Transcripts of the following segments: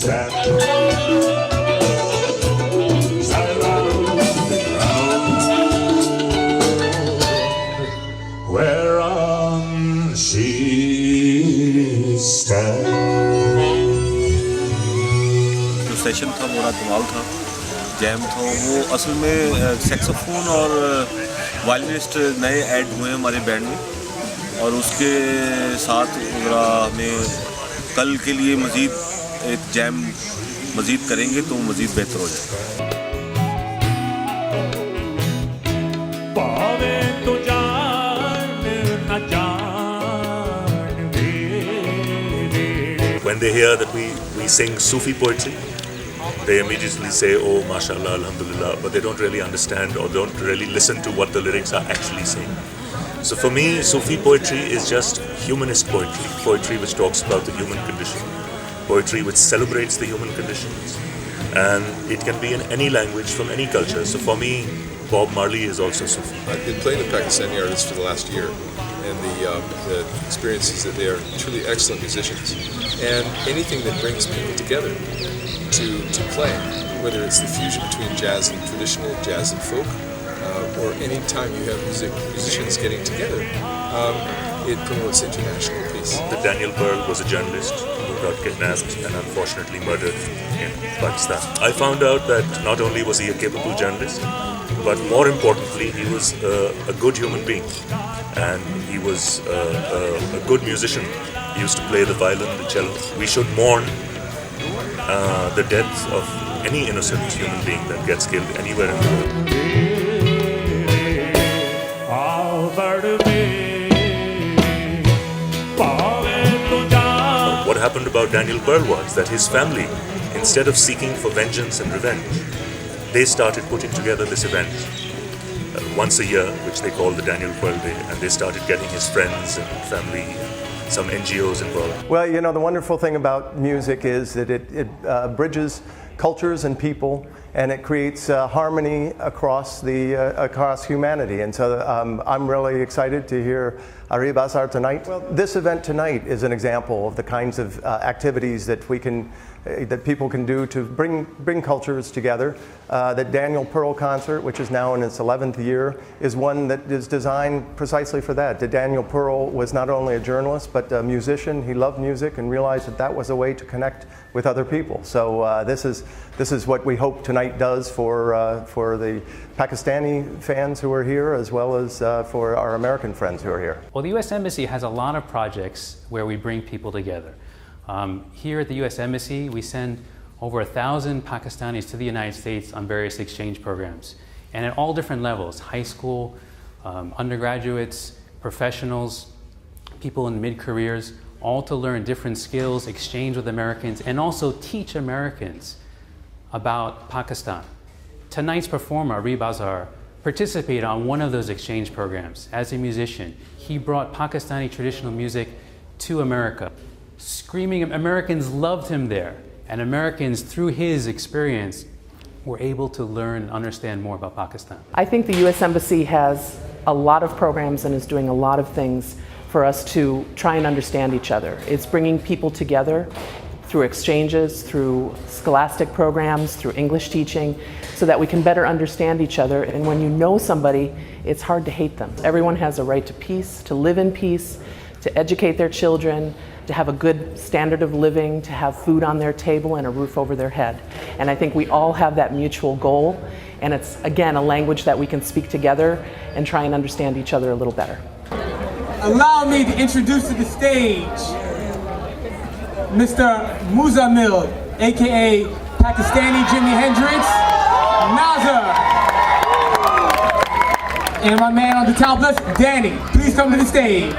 stand around the ground whereon she stands. जो session था बड़ा कमाल था, जैम था वो। असल में सैक्सोफोन और वायलिनिस्ट नए ऐड हुए हैं हमारे बैंड में, और उसके साथ ज़रा हमें कल के लिए मज़ीद एक जैम मज़ीद करेंगे तो मज़ीद बेहतर हो जाएगा। When they hear that we sing Sufi poetry, they immediately say, oh, mashallah, alhamdulillah, but they don't really understand or don't really listen to what the lyrics are actually saying. So for me, Sufi poetry is just humanist poetry, poetry which talks about the human condition, poetry which celebrates the human conditions, and it can be in any language from any culture. So for me, Bob Marley is also Sufi. I've been playing with Pakistani artists for the last year, and the experience is that they are truly excellent musicians. And anything that brings people together to play, whether it's the fusion between jazz and traditional jazz and folk, or any time you have musicians getting together, it promotes international peace. That Daniel Pearl was a journalist who got kidnapped and unfortunately murdered in Pakistan. I found out that not only was he a capable journalist, but more importantly, he was a good human being, and he was a good musician. He used to play the violin, the cello. We should mourn the death of any innocent human being that gets killed anywhere in the world. What happened about Daniel Pearl was that his family, instead of seeking for vengeance and revenge, they started putting together this event once a year, which they call the Daniel Pearl Day, and they started getting his friends and family, some NGOs involved. Well, you know, the wonderful thing about music is that it bridges cultures and people, and it creates harmony across humanity. And so I'm really excited to hear Ari Bazar tonight. Well, this event tonight is an example of the kinds of activities that that people can do to bring cultures together. The Daniel Pearl concert, which is now in its 11th year, is one that is designed precisely for that. Daniel Pearl was not only a journalist but a musician. He loved music and realized that that was a way to connect with other people. So this is what we hope tonight does for the Pakistani fans who are here, as well as for our American friends who are here. Well, the U.S. Embassy has a lot of projects where we bring people together. Here at the U.S. Embassy, we send over 1,000 Pakistanis to the United States on various exchange programs, and at all different levels: high school, undergraduates, professionals, people in mid-careers, all to learn different skills, exchange with Americans, and also teach Americans about Pakistan. Tonight's performer, Ari Bazar, participated on one of those exchange programs. As a musician, he brought Pakistani traditional music to America. Screaming, Americans loved him there, and Americans, through his experience, were able to learn and understand more about Pakistan. I think the U.S. Embassy has a lot of programs and is doing a lot of things for us to try and understand each other. It's bringing people together through exchanges, through scholastic programs, through English teaching, so that we can better understand each other. And when you know somebody, it's hard to hate them. Everyone has a right to peace, to live in peace, to educate their children, to have a good standard of living, to have food on their table and a roof over their head. And I think we all have that mutual goal, and it's, again, a language that we can speak together and try and understand each other a little better. Allow me to introduce to the stage Mr. Muzamil, aka Pakistani Jimi Hendrix, Nazar. And my man on the tablas, Danny. Please come to the stage.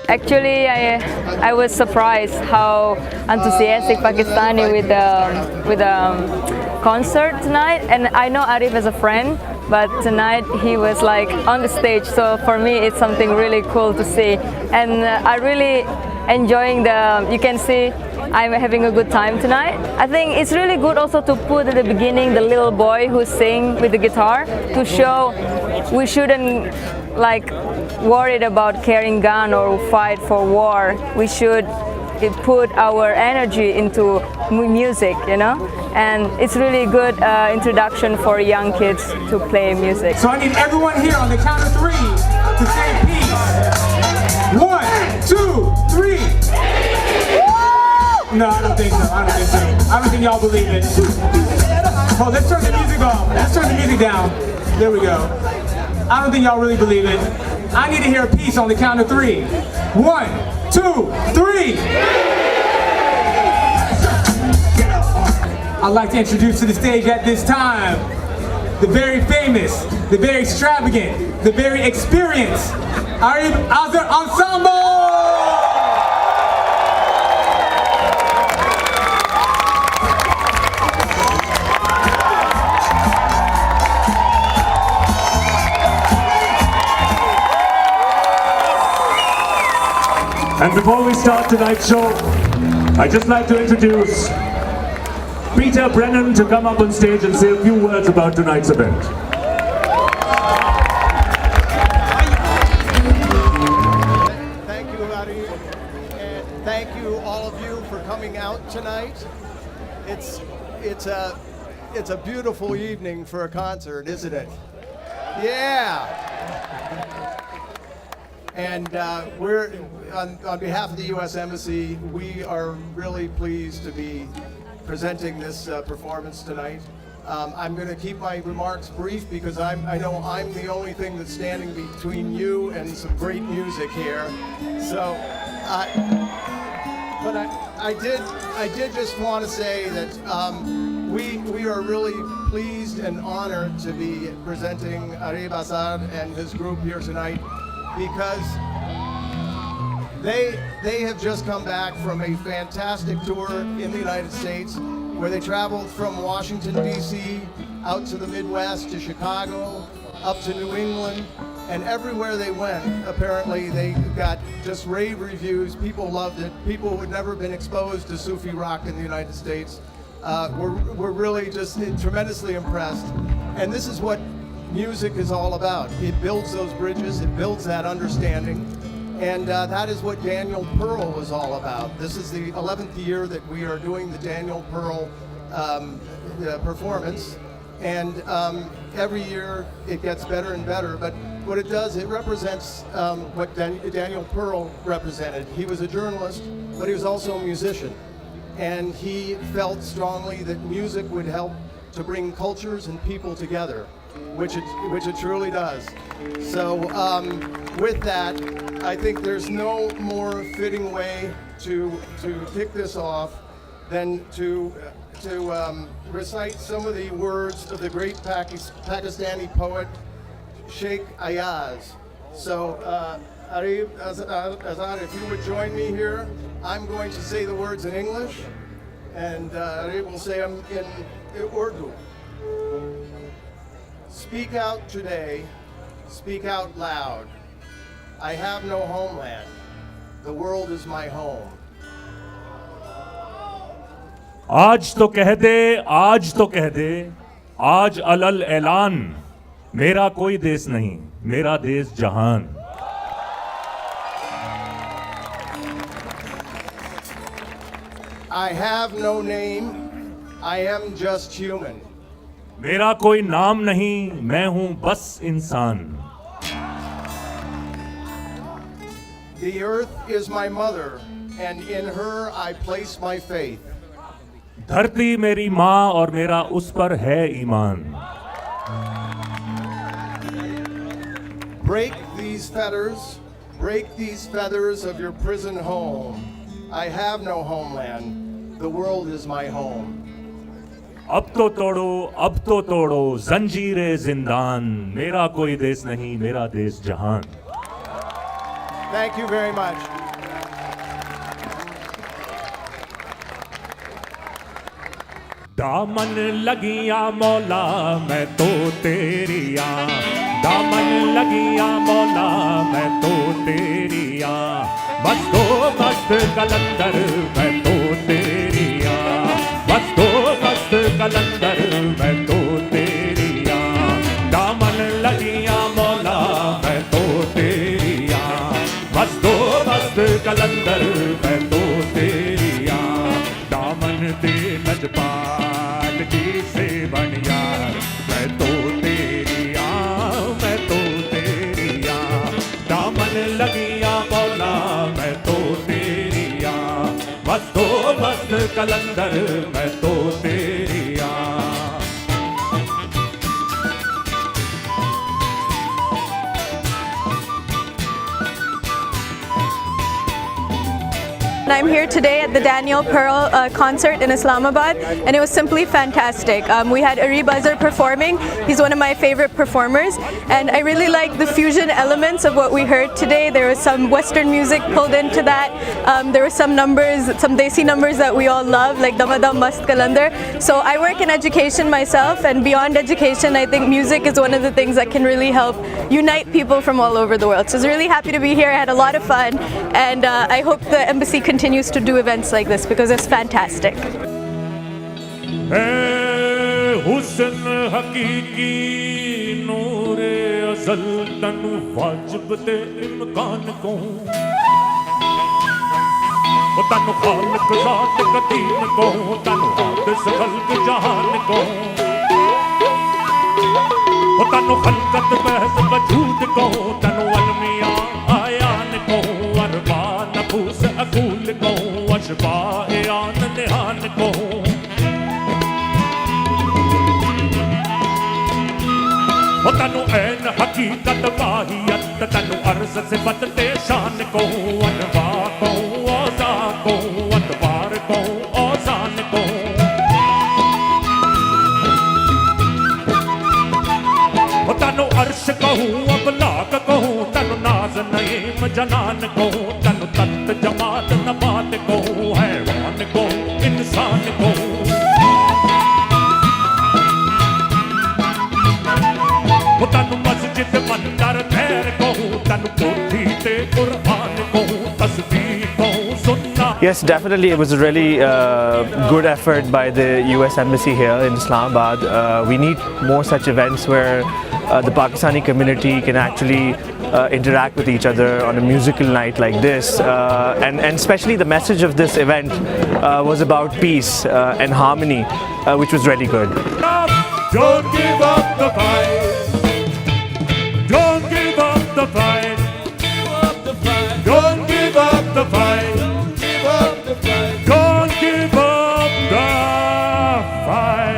Actually, I was surprised how enthusiastic Pakistani with the concert tonight. And I know Arif as a friend, but tonight he was like on the stage. So for me, it's something really cool to see. And I really enjoying the. You can see I'm having a good time tonight. I think it's really good also to put at the beginning the little boy who sing with the guitar to show we shouldn't like worried about carrying gun or fight for war. We should put our energy into music, you know, and it's really good introduction for young kids to play music. So I need everyone here on the count of 3 to say peace. 1, 2, 3. No, I don't think so. I don't think y'all believe it. Oh, let's turn the music off. Let's turn the music down. There we go. I don't think y'all really believe it. I need to hear peace on the count of 3. 1, 2, 3. I'd like to introduce to the stage at this time the very famous, the very extravagant, the very experienced Arif Azhar Ensemble! And before we start tonight's show, I'd just like to introduce Peter Brennan to come up on stage and say a few words about tonight's event. Thank you, Arif, and thank you all of you for coming out tonight. It's a beautiful evening for a concert, isn't it? Yeah. And we're, on behalf of the U.S. Embassy, we are really pleased to be presenting this performance tonight. I'm going to keep my remarks brief because I know I'm the only thing that's standing between you and some great music here. So, but I did just want to say that we are really pleased and honored to be presenting Arif Azhar and his group here tonight, because they have just come back from a fantastic tour in the United States, where they traveled from Washington, D.C., out to the Midwest, to Chicago, up to New England, and everywhere they went, apparently they got just rave reviews. People loved it. People who had never been exposed to Sufi rock in the United States were really just tremendously impressed. And this is what music is all about. It builds those bridges, it builds that understanding, and that is what Daniel Pearl was all about. This is the 11th year that we are doing the Daniel Pearl performance, and every year it gets better and better, but what it does, it represents what Daniel Pearl represented. He was a journalist, but he was also a musician, and he felt strongly that music would help to bring cultures and people together, which it truly does. So with that, I think there's no more fitting way to kick this off than to recite some of the words of the great Pakistani poet Sheikh Ayaz. So Arif Azhar, if you would join me here, I'm going to say the words in English, and Arif will say them in Urdu. Speak out today, speak out loud. I have no homeland. The world is my home. आज तो कह दे, आज तो कह दे, आज अलल ऐलान, मेरा कोई देश नहीं, मेरा देश जहान. I have no name. I am just human. मेरा कोई नाम नहीं, मैं हूं बस इंसान. The earth is my mother, and in her I place my faith. धरती मेरी माँ और मेरा उस पर है ईमान. Break these fetters of your prison home. I have no homeland. The world is my home. अब तो तोड़ो जंजीरे जिंदान, मेरा कोई देश नहीं, मेरा देश जहान. Thank you very much. दामन लगिया मौला मैं तो तेरिया दामन लगिया मौला मैं तो तेरिया मस्तो मस्त कलंदर मैं तो तेरिया मस्तो मस्त कलंदर मैं तो तेरिया दामन लगिया मौला मैं तो तेरिया मस्तो मस्त कलंदर मैं तो तेरिया दामन दे नजपाल जी से बनिया मैं तो तेरिया मैं तो तेरिया दामन लगिया मौला मैं तो तेरिया मस्तो मस्त कलंदर मैं तो तेरिया I'm here today at the Daniel Pearl concert in Islamabad, and it was simply fantastic. We had Ari Buzzard performing. He's one of my favorite performers, and I really like the fusion elements of what we heard today. There was some Western music pulled into that. There were some numbers, some Desi numbers that we all love, like Damadam Mast Kalandar. So I work in education myself, and beyond education, I think music is one of the things that can really help unite people from all over the world. So I was really happy to be here. I had a lot of fun, and I hope the embassy continues to do events like this because it's fantastic. हुस्न हकीकी नूरे अज़ल तनु वाजिब ते इम्कान को तनु खालिक ज़ात कदीम को तनु हादिस खल्क जहान को तनु खलकत महज़ वजूद को तनु अलमिया आयान को अरबा नफूस अकूल को अशबा आन निहान को तनु ऐन हकीकत वाहियत तनु अर्ज़ सिफ़त ते शान को अनवा को औज़ा को अतबार को औज़ान को तनु अर्श कहूँ अबलाग कहूँ तनु नाज़ नईम जनान को तनु तत जमात नबात को हैवान को इंसान को तनु मस्जिद मंदर खैर कहूँ तनु कोठी ते कुर्बान कहूँ तस्बीह कहूँ सुन्ना. Yes, definitely. It was a really good effort by the US Embassy here in Islamabad. We need more such events where the Pakistani community can actually interact with each other on a musical night like this. And especially the message of this event was about peace and harmony, which was really good. Don't give up the fight. Don't give up the fight. Don't give up the fight. Don't give up the fight. Don't give up the fight.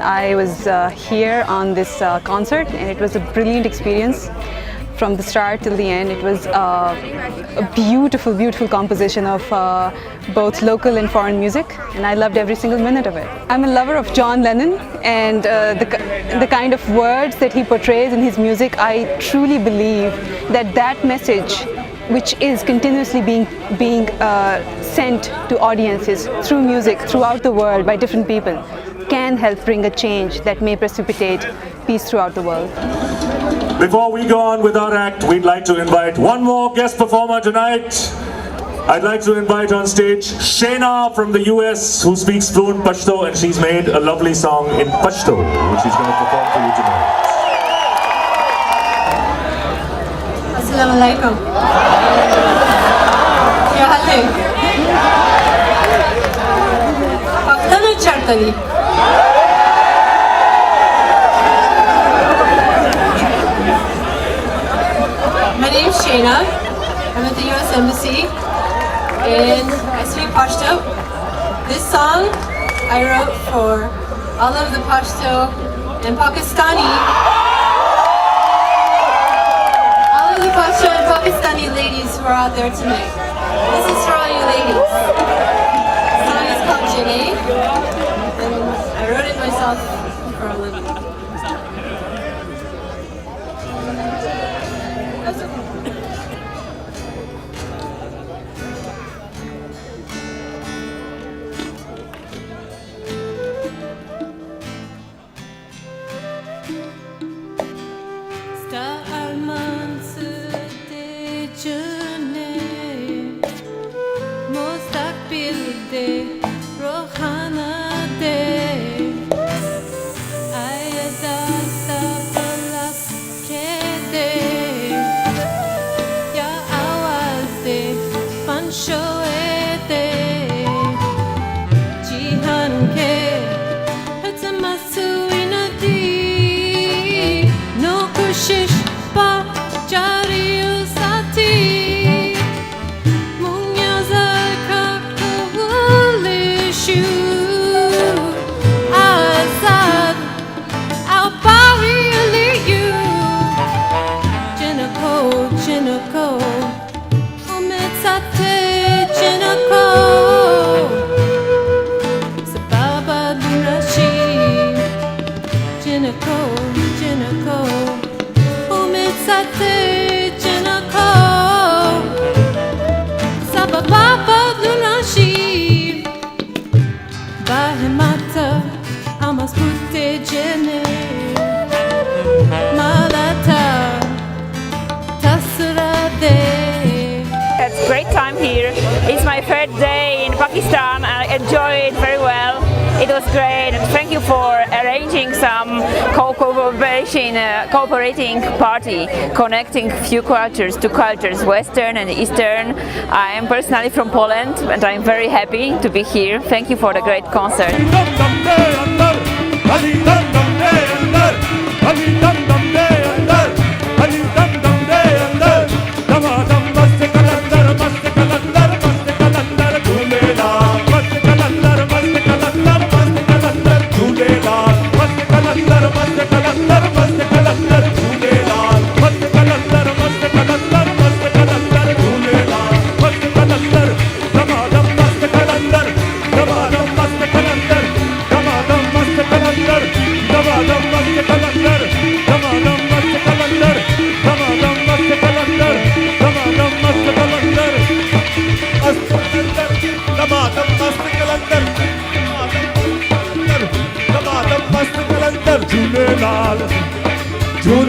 I was here on this concert, and it was a brilliant experience from the start till the end. It was a beautiful, beautiful composition of both local and foreign music, and I loved every single minute of it. I'm a lover of John Lennon, and the kind of words that he portrays in his music. I truly believe that that message, which is continuously being sent to audiences through music throughout the world by different people, can help bring a change that may precipitate peace throughout the world. Before we go on with our act, we'd like to invite one more guest performer tonight. I'd like to invite on stage Shena from the US, who speaks fluent Pashto, and she's made a lovely song in Pashto, which she's going to perform for you tonight. Assalamu alaikum. क्या हाल है? पक्तन चढ़तनी. My name is Shayna. I'm at the U.S. Embassy and I speak Pashto. This song I wrote for all of the Pashto and Pakistani. All of the Pashto and Pakistani ladies who are out there tonight. This is for all you ladies. The song is called Janae and I wrote it myself for a living. It's a great time here. It's my third day in Pakistan and I enjoy it very well. It was great and thank you for arranging some cooperating party, connecting few cultures, two cultures, Western and Eastern. I am personally from Poland and I'm very happy to be here. Thank you for the great concert. June